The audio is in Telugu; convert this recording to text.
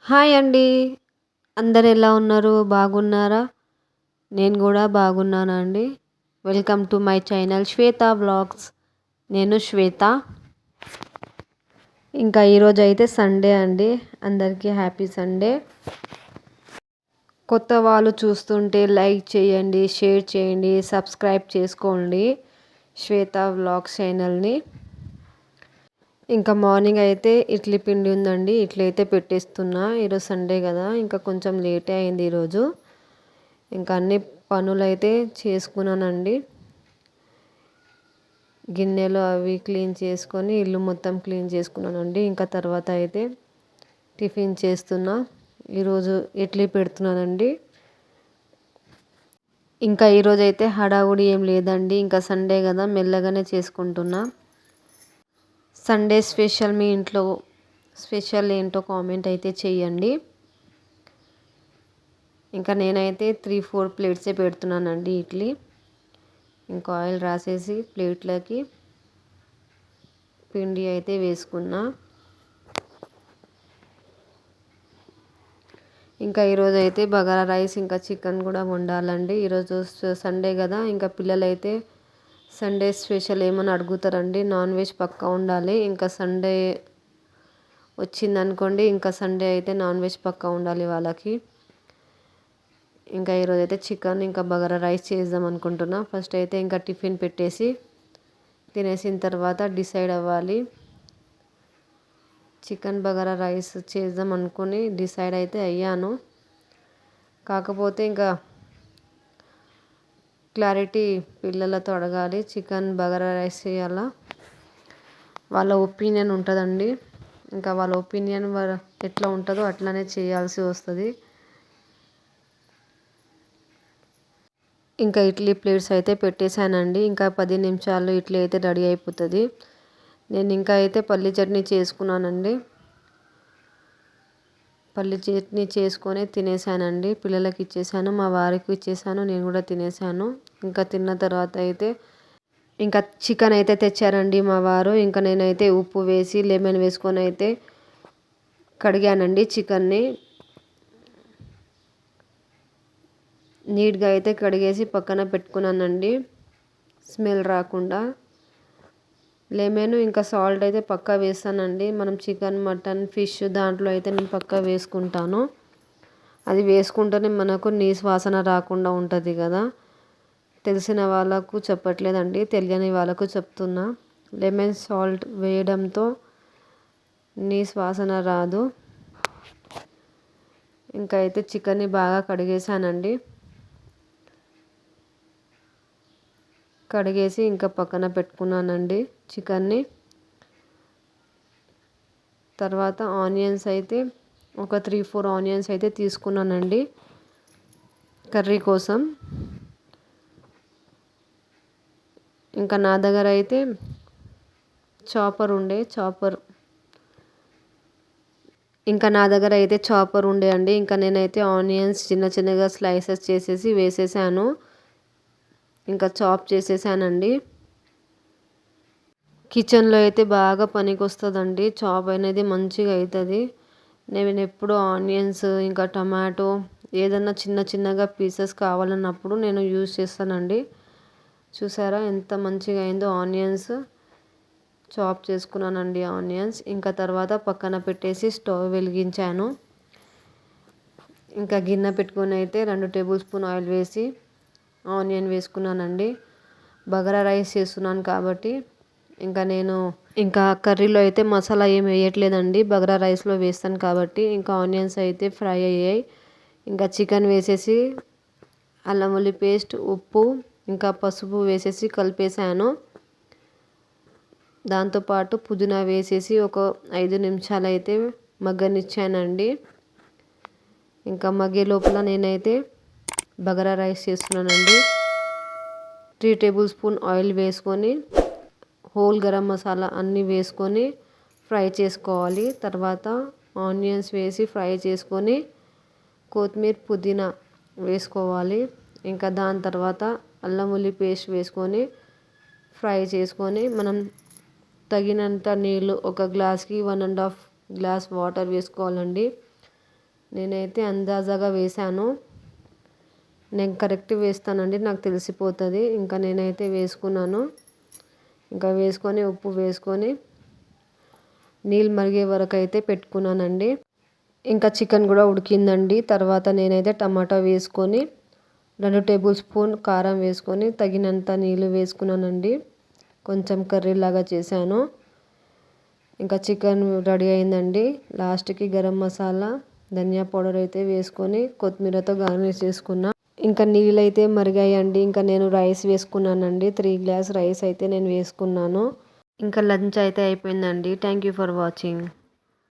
హాయ్ అండి. అందరు ఎలా ఉన్నారు? బాగున్నారా? నేను కూడా బాగున్నానండి. Welcome to my channel Shweta vlogs. నేను శ్వేత. ఇంకా ఈరోజు అయితే సండే అండి. అందరికీ హ్యాపీ సండే. కొత్త వాళ్ళు చూస్తుంటే లైక్ చేయండి, షేర్ చేయండి, సబ్స్క్రైబ్ చేసుకోండి శ్వేత వ్లాగ్స్ ఛానల్ని. ఇంకా మార్నింగ్ అయితే ఇడ్లీ పిండి ఉందండి. ఇడ్లీ అయితే పెట్టేస్తున్నా. ఈరోజు సండే కదా, ఇంకా కొంచెం లేటే అయింది ఈరోజు. ఇంకా అన్ని పనులు అయితే చేసుకున్నానండి. గిన్నెలు అవి క్లీన్ చేసుకొని ఇల్లు మొత్తం క్లీన్ చేసుకున్నానండి. ఇంకా తర్వాత అయితే టిఫిన్ చేస్తున్నా. ఈరోజు ఇడ్లీ పెడుతున్నానండి. ఇంకా ఈరోజు అయితే హడావుడి ఏం లేదండి. ఇంకా సండే కదా, మెల్లగానే చేసుకుంటున్నా. సండే స్పెషల్ మీ ఇంట్లో స్పెషల్ ఏంటో కామెంట్ అయితే చేయండి. ఇంకా నేనైతే 3-4 ప్లేట్సే పెడుతున్నానండి ఇడ్లీ. ఇంకా ఆయిల్ రాసేసి ప్లేట్లకి పిండి అయితే వేసుకున్నా. ఇంకా ఈరోజు అయితే బగారా రైస్ ఇంకా చికెన్ కూడా వండాలండి. ఈరోజు సండే కదా, ఇంకా పిల్లలైతే సండే స్పెషల్ ఏమని అడుగుతారండి. నాన్ వెజ్ పక్కా ఉండాలి. ఇంకా సండే వచ్చిందనుకోండి, ఇంకా సండే అయితే నాన్ వెజ్ పక్కా ఉండాలి వాళ్ళకి. ఇంకా ఈరోజు అయితే చికెన్ ఇంకా బగారా రైస్ చేద్దాం అనుకుంటున్నా. ఫస్ట్ అయితే ఇంకా టిఫిన్ పెట్టేసి తినేసిన తర్వాత డిసైడ్ అవ్వాలి. చికెన్ బగారా రైస్ చేద్దాం అనుకుని డిసైడ్ అయితే అయ్యాను. కాకపోతే ఇంకా క్లారిటీ పిల్లలతో అడగాలి. చికెన్ బగారా రైస్ చేయాలా, వాళ్ళ ఒపీనియన్ ఉంటుందండి. ఇంకా వాళ్ళ ఒపీనియన్ ఎట్లా ఉంటుందో అట్లానే చేయాల్సి వస్తుంది. ఇంకా ఇడ్లీ ప్లేట్స్ అయితే పెట్టేశానండి. ఇంకా 10 నిమిషాల్లో ఇడ్లీ అయితే రెడీ అయిపోతుంది. నేను ఇంకా అయితే పల్లి చట్నీ చేసుకున్నానండి. పల్లి చట్నీ చేసుకొని తినేసానండి. పిల్లలకి ఇచ్చేసాను, మా వారికి ఇచ్చేసాను, నేను కూడా తినేసాను. ఇంకా తిన్న తర్వాత అయితే ఇంకా చికెన్ అయితే తెచ్చారండి మా వారు. ఇంకా నేనైతే ఉప్పు వేసి లెమన్ వేసుకొని అయితే కడిగానండి చికెన్ని. నీట్గా అయితే కడిగేసి పక్కన పెట్టుకున్నానండి, స్మెల్ రాకుండా. లెమన్ ఇంకా సాల్ట్ అయితే పక్కా వేస్తానండి. మనం చికెన్, మటన్, ఫిష్ దాంట్లో అయితే నేను పక్కా వేసుకుంటాను. అది వేసుకుంటేనే మనకు నీసు వాసన రాకుండా ఉంటుంది కదా. తెలిసిన వాళ్ళకు చెప్పట్లేదండి, తెలియని వాళ్ళకు చెప్తున్నా. లెమన్ సాల్ట్ వేయడంతో నీసు వాసన రాదు. ఇంకా అయితే చికెన్ని బాగా కడిగేసానండి. కడిగేసి ఇంకా పక్కన పెట్టుకున్నానండి చికెన్ని. తర్వాత ఆనియన్స్ అయితే ఒక 3-4 ఆనియన్స్ అయితే తీసుకున్నానండి కర్రీ కోసం. ఇంకా నా దగ్గర అయితే చాపర్ ఉండే అండి. ఇంకా నేనైతే ఆనియన్స్ చిన్న చిన్నగా స్లైసెస్ చేసేసి వేసేసాను. ఇంకా చాప్ చేసేసానండి. కిచెన్లో అయితే బాగా పనికి వస్తుందండి. చాప్ అనేది మంచిగా అవుతుంది. నేను ఎప్పుడు ఆనియన్స్ ఇంకా టమాటో ఏదన్నా చిన్న చిన్నగా పీసెస్ కావాలన్నప్పుడు నేను యూజ్ చేస్తానండి. చూసారా ఎంత మంచిగా అయిందో. ఆనియన్స్ చాప్ చేసుకున్నానండి ఆనియన్స్. ఇంకా తర్వాత పక్కన పెట్టేసి స్టవ్ వెలిగించాను. ఇంకా గిన్నె పెట్టుకొని అయితే 2 టేబుల్ స్పూన్ ఆయిల్ వేసి ఆనియన్ వేసుకున్నానండి. బగారా రైస్ చేస్తున్నాను కాబట్టి ఇంకా కర్రీలో అయితే మసాలా ఏం వేయట్లేదండి, బగారా రైస్లో వేస్తాను కాబట్టి. ఇంకా ఆనియన్స్ అయితే ఫ్రై అయ్యాయి. ఇంకా చికెన్ వేసేసి అల్లం వెల్లుల్లి పేస్ట్, ఉప్పు ఇంకా పసుపు వేసేసి కలిపేసాను. దాంతోపాటు పుదీనా వేసేసి ఒక 5 నిమిషాలు అయితే మగ్గనిచ్చానండి. ఇంకా మగ్గే లోపల నేనైతే బగారా రైస్ చేస్తున్నానండి. 3 టేబుల్ స్పూన్ ఆయిల్ వేసుకొని హోల్ గరం మసాలా అన్నీ వేసుకొని ఫ్రై చేసుకోవాలి. తర్వాత ఆనియన్స్ వేసి ఫ్రై చేసుకొని కొత్తిమీర, పుదీనా వేసుకోవాలి. ఇంకా దాని తర్వాత అల్లం వెల్లుల్లి పేస్ట్ వేసుకొని ఫ్రై చేసుకొని మనం తగినంత నీళ్ళు, ఒక గ్లాస్కి 1.5 గ్లాస్ వాటర్ వేసుకోవాలండి. నేనైతే అందాజాగా వేసాను. నేను కరెక్ట్ వేస్తానండి, నాకు తెలిసిపోతుంది. ఇంకా నేనైతే వేసుకున్నాను. ఇంకా వేసుకొని ఉప్పు వేసుకొని నీళ్ళు మరిగే వరకు అయితే పెట్టుకున్నానండి. ఇంకా చికెన్ కూడా ఉడికిందండి. తర్వాత నేనైతే టమాటా వేసుకొని 2 టేబుల్ స్పూన్ కారం వేసుకొని తగినంత నీళ్ళు వేసుకున్నానండి. కొంచెం కర్రీలాగా చేశాను. ఇంకా చికెన్ రెడీ అయిందండి. లాస్ట్కి గరం మసాలా, ధనియా పౌడర్ అయితే వేసుకొని కొత్తిమీరతో గార్నిష్ చేసుకున్నా. ఇంకా నీళ్ళైతే మరిగాయండి. ఇంకా నేను రైస్ వేసుకున్నానండి. 3 గ్లాస్ రైస్ అయితే నేను వేసుకున్నాను. ఇంకా లంచ్ అయితే అయిపోయిందండి. Thank you for watching.